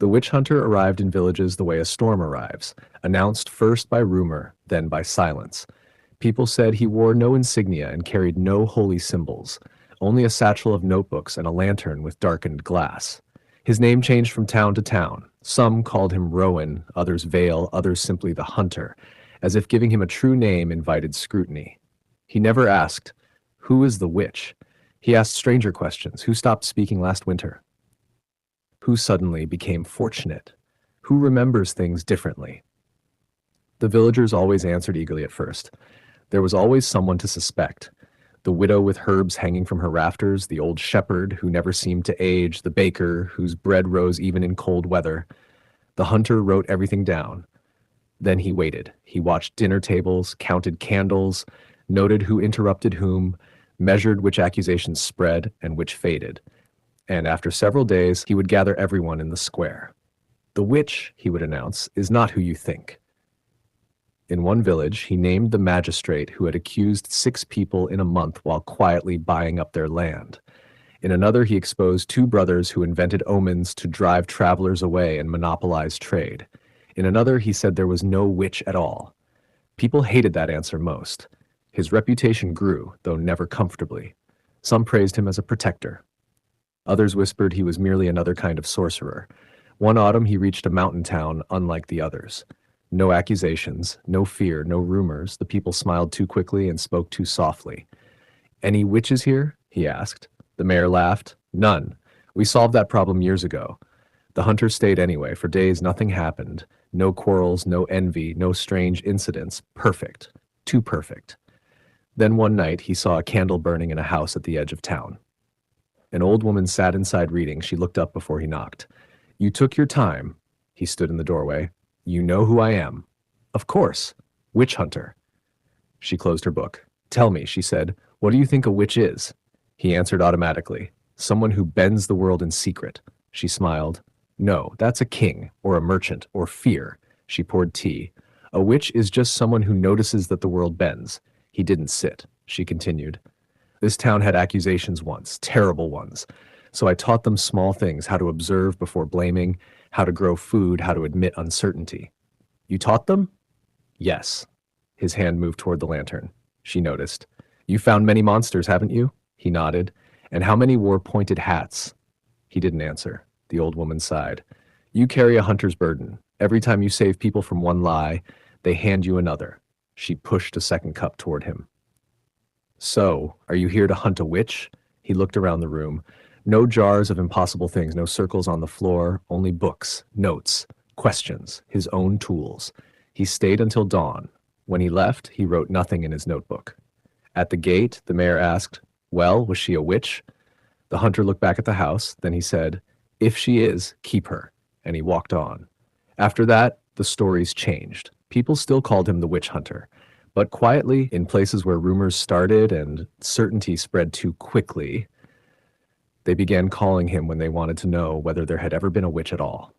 The witch hunter arrived in villages the way a storm arrives, announced first by rumor, then by silence. People said he wore no insignia and carried no holy symbols, only a satchel of notebooks and a lantern with darkened glass. His name changed from town to town. Some called him Rowan, others Vale, others simply the Hunter, as if giving him a true name invited scrutiny. He never asked, "Who is the witch?" He asked stranger questions. Who stopped speaking last winter? Who suddenly became fortunate? Who remembers things differently? The villagers always answered eagerly at first. There was always someone to suspect. The widow with herbs hanging from her rafters, the old shepherd who never seemed to age, the baker whose bread rose even in cold weather. The hunter wrote everything down. Then he waited. He watched dinner tables, counted candles, noted who interrupted whom, measured which accusations spread and which faded. And after several days, he would gather everyone in the square. "The witch," he would announce, "is not who you think." In one village, he named the magistrate who had accused 6 people in a month while quietly buying up their land. In another, he exposed 2 brothers who invented omens to drive travelers away and monopolize trade. In another, he said there was no witch at all. People hated that answer most. His reputation grew, though never comfortably. Some praised him as a protector. Others whispered he was merely another kind of sorcerer. One autumn, he reached a mountain town unlike the others. No accusations, no fear, no rumors. The people smiled too quickly and spoke too softly. "Any witches here?" he asked. The mayor laughed. "None. We solved that problem years ago." The hunter stayed anyway. For days, nothing happened. No quarrels, no envy, no strange incidents. Perfect. Too perfect. Then one night, he saw a candle burning in a house at the edge of town. An old woman sat inside reading. She looked up before he knocked. "You took your time." He stood in the doorway. "You know who I am." "Of course. Witch hunter." She closed her book. "Tell me," she said, "what do you think a witch is?" He answered automatically, "Someone who bends the world in secret." She smiled. "No, that's a king, or a merchant, or fear." She poured tea. "A witch is just someone who notices that the world bends." He didn't sit. She continued. "This town had accusations once, terrible ones. So I taught them small things, how to observe before blaming, how to grow food, how to admit uncertainty." "You taught them?" "Yes." His hand moved toward the lantern. She noticed. "You found many monsters, haven't you?" He nodded. "And how many wore pointed hats?" He didn't answer. The old woman sighed. "You carry a hunter's burden. Every time you save people from one lie, they hand you another." She pushed a second cup toward him. "So, are you here to hunt a witch?" He looked around the room. No jars of impossible things, no circles on the floor, only books, notes, questions, his own tools. He stayed until dawn. When he left, he wrote nothing in his notebook. At the gate, the mayor asked, "Well, was she a witch?" The hunter looked back at the house. Then he said, "If she is, keep her." And he walked on. After that, the stories changed. People still called him the witch hunter. But quietly, in places where rumors started and certainty spread too quickly, they began calling him when they wanted to know whether there had ever been a witch at all.